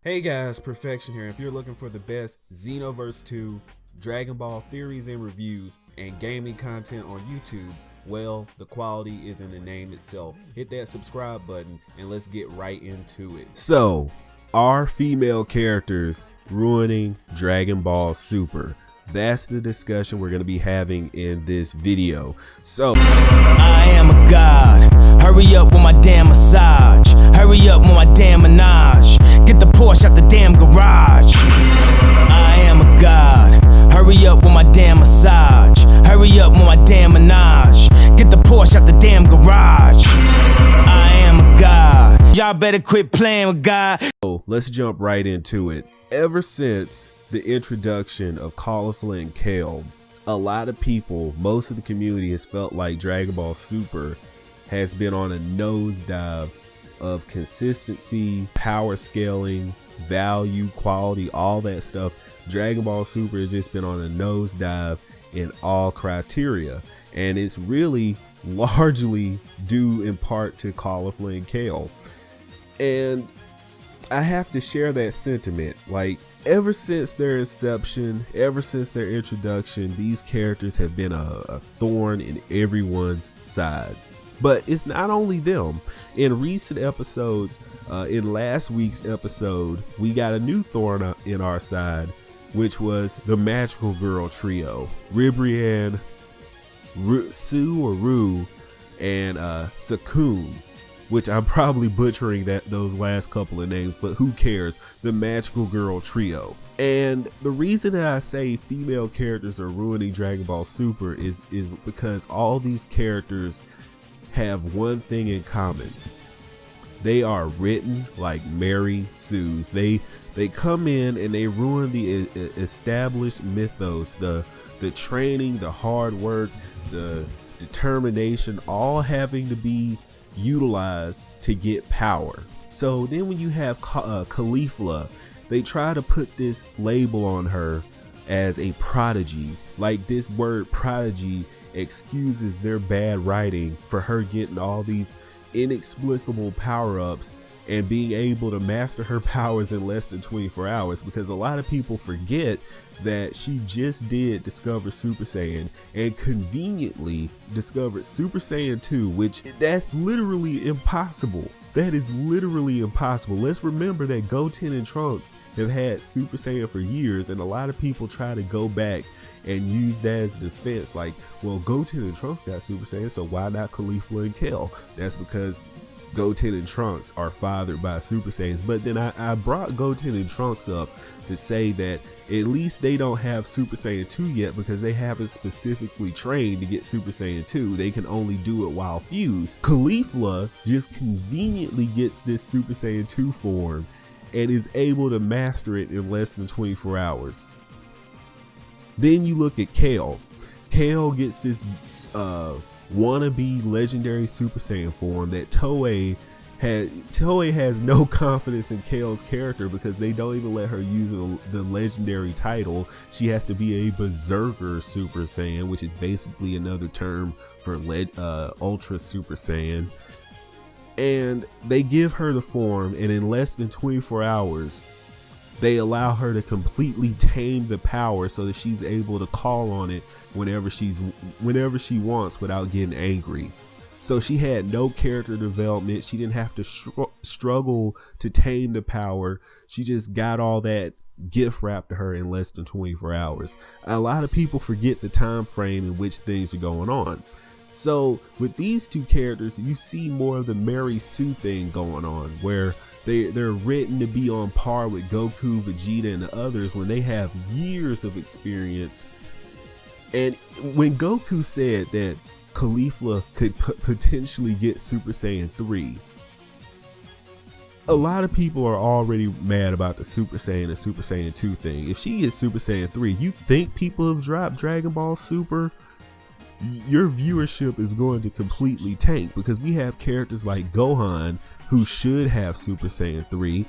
Hey guys, Perfection here. If you're looking for the best Xenoverse 2, Dragon Ball theories and reviews, and gaming content on YouTube, well, the quality is in the name itself. Hit that subscribe button and let's get right into it. So, are female characters ruining Dragon Ball Super? That's the discussion we're going to be having in this video. So, I am a god. Hurry up with my damn massage. Hurry up with my damn menage. Get the Porsche out the damn garage. I am a god. Hurry up with my damn massage. Hurry up with my damn menage. Get the Porsche out the damn garage. I am a god. Y'all better quit playing with God. So let's jump right into it. Ever since the introduction of Caulifla and Kale, a lot of people, most of the community has felt like Dragon Ball Super has been on a nosedive of consistency, power scaling, value, quality, all that stuff. Dragon Ball Super has just been on a nosedive in all criteria, and it's really largely due in part to Caulifla and Kale. And I have to share that sentiment. Like, ever since their inception, ever since their introduction, these characters have been a thorn in everyone's side. But it's not only them. In recent episodes, in last week's episode, we got a new thorn in our side, which was the Magical Girl trio. Ribrianne, Ru, and Sakun, which I'm probably butchering those last couple of names, but who cares? The Magical Girl trio. And the reason that I say female characters are ruining Dragon Ball Super is because all these characters have one thing in common. They are written like Mary Sue's. They come in and they ruin the established mythos, the training, the hard work, the determination, all having to be utilized to get power. So then when you have Caulifla, they try to put this label on her as a prodigy. Like, this word prodigy excuses their bad writing for her getting all these inexplicable power-ups and being able to master her powers in less than 24 hours, because a lot of people forget that she just did discover Super Saiyan and conveniently discovered Super Saiyan 2, which that's literally impossible. That is literally impossible. Let's remember that Goten and Trunks have had Super Saiyan for years, and a lot of people try to go back and use that as defense. Like, well, Goten and Trunks got Super Saiyan, so why not Caulifla and Kale? That's because Goten and Trunks are fathered by Super Saiyans. But then I brought Goten and Trunks up to say that at least they don't have Super Saiyan 2 yet, because they haven't specifically trained to get Super Saiyan 2. They can only do it while fused. Caulifla just conveniently gets this Super Saiyan 2 form and is able to master it in less than 24 hours. Then you look at Kale. Kale gets this wannabe legendary Super Saiyan form that Toei has no confidence in Kale's character, because they don't even let her use the legendary title. She has to be a Berserker Super Saiyan, which is basically another term for Ultra Super Saiyan. And they give her the form, and in less than 24 hours, they allow her to completely tame the power so that she's able to call on it whenever she wants without getting angry. So she had no character development. She didn't have to struggle to tame the power. She just got all that gift wrapped to her in less than 24 hours. A lot of people forget the time frame in which things are going on. So with these two characters, you see more of the Mary Sue thing going on, where they're written to be on par with Goku, Vegeta, and the others when they have years of experience. And when Goku said that Caulifla could potentially get Super Saiyan 3, a lot of people are already mad about the Super Saiyan and Super Saiyan 2 thing. If she gets Super Saiyan 3, you think people have dropped Dragon Ball Super? Your viewership is going to completely tank, because we have characters like Gohan who should have Super Saiyan 3.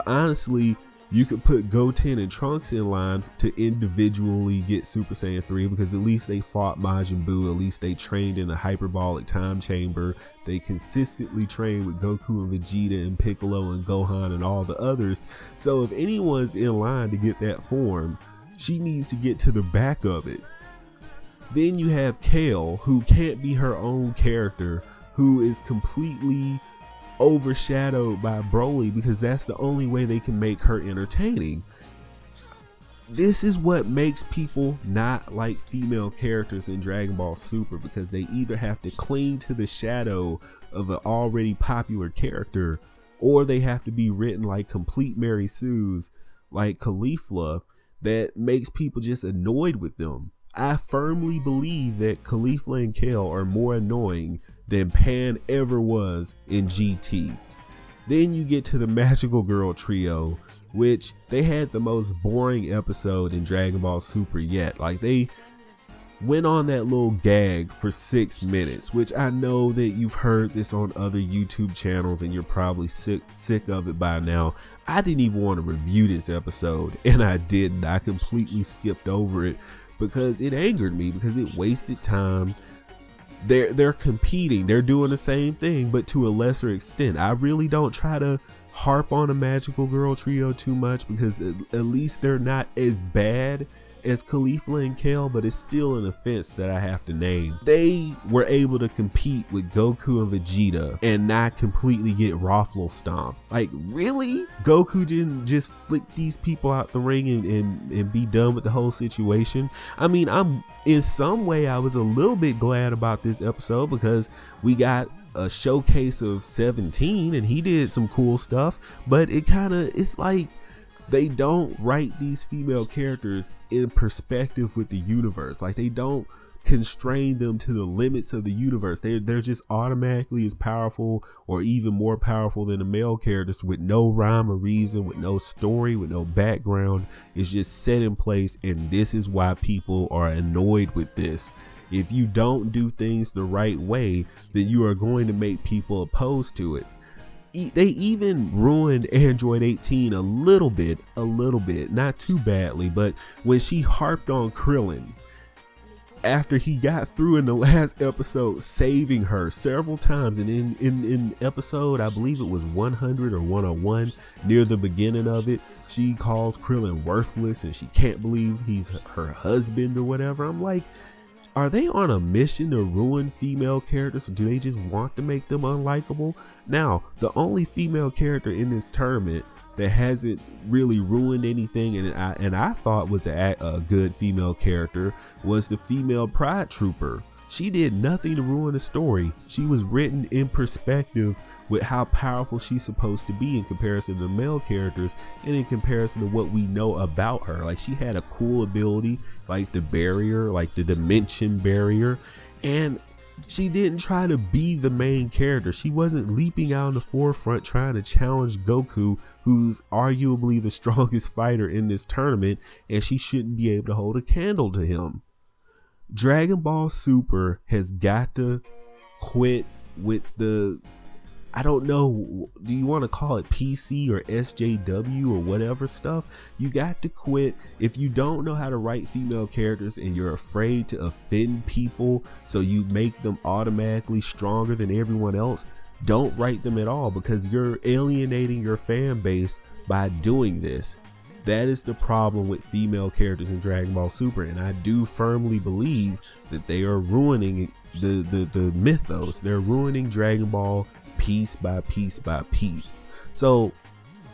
Honestly, You could put Goten and Trunks in line to individually get Super Saiyan 3 because at least they fought Majin Buu, at least they trained in a hyperbolic time chamber. They consistently trained with Goku and Vegeta and Piccolo and Gohan and all the others. So if anyone's in line to get that form, she needs to get to the back of it. Then you have Kale, who can't be her own character, who is completely overshadowed by Broly because that's the only way they can make her entertaining. This is what makes people not like female characters in Dragon Ball Super, because they either have to cling to the shadow of an already popular character, or they have to be written like complete Mary Sue's, like Caulifla, that makes people just annoyed with them. I firmly believe that Caulifla and Kale are more annoying than Pan ever was in GT. Then you get to the Magical Girl trio, which they had the most boring episode in Dragon Ball Super yet. Like, they went on that little gag for 6 minutes, which I know that you've heard this on other YouTube channels and you're probably sick of it by now. I didn't even want to review this episode, and I didn't. I completely skipped over it because it angered me, because it wasted time. They're competing, they're doing the same thing, but to a lesser extent. I really don't try to harp on a Magical Girl trio too much, because at least they're not as bad as Caulifla and Kale, but it's still an offense that I have to name. They were able to compete with Goku and Vegeta and not completely get Raffle stomped. Like, really? Goku didn't just flick these people out the ring and be done with the whole situation? I mean, in some way I was a little bit glad about this episode because we got a showcase of 17 and he did some cool stuff, but it's like they don't write these female characters in perspective with the universe. Like, they don't constrain them to the limits of the universe. They're just automatically as powerful or even more powerful than the male characters, with no rhyme or reason, with no story, with no background. It's just set in place, and this is why people are annoyed with this. If you don't do things the right way, then you are going to make people opposed to it. They even ruined Android 18 a little bit, not too badly, but when she harped on Krillin after he got through in the last episode saving her several times, and in episode, I believe it was 100 or 101, near the beginning of it, she calls Krillin worthless and she can't believe he's her husband or whatever. I'm like, are they on a mission to ruin female characters, or do they just want to make them unlikable? Now, the only female character in this tournament that hasn't really ruined anything, and I thought was a good female character, was the female Pride Trooper. She did nothing to ruin the story. She was written in perspective with how powerful she's supposed to be in comparison to the male characters, and in comparison to what we know about her. Like, she had a cool ability like the barrier, like the dimension barrier, and she didn't try to be the main character. She wasn't leaping out in the forefront trying to challenge Goku, who's arguably the strongest fighter in this tournament, and she shouldn't be able to hold a candle to him. Dragon Ball Super has got to quit with the, I don't know, do you want to call it PC or SJW or whatever stuff? You got to quit. If you don't know how to write female characters and you're afraid to offend people, so you make them automatically stronger than everyone else, don't write them at all, because you're alienating your fan base by doing this. That is the problem with female characters in Dragon Ball Super, and I do firmly believe that they are ruining the mythos. They're ruining Dragon Ball piece by piece by piece. So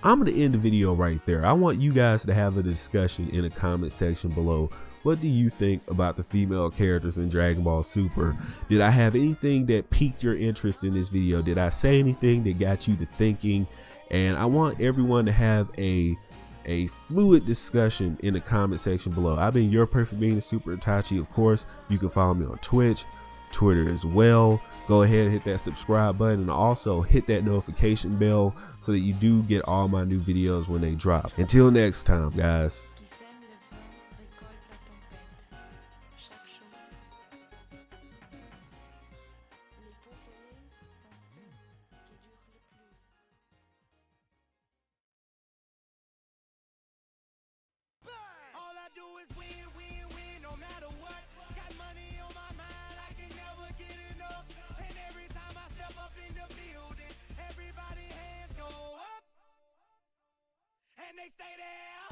I'm going to end the video right there. I want you guys to have a discussion in the comment section below. What do you think about the female characters in Dragon Ball Super? Did I have anything that piqued your interest in this video? Did I say anything that got you to thinking? And I want everyone to have a fluid discussion in the comment section below. I've been your perfect being, TheSuperitachi. Of course, you can follow me on Twitch, Twitter as well. Go ahead and hit that subscribe button, and also hit that notification bell so that you do get all my new videos when they drop. Until next time, guys. and they stay there.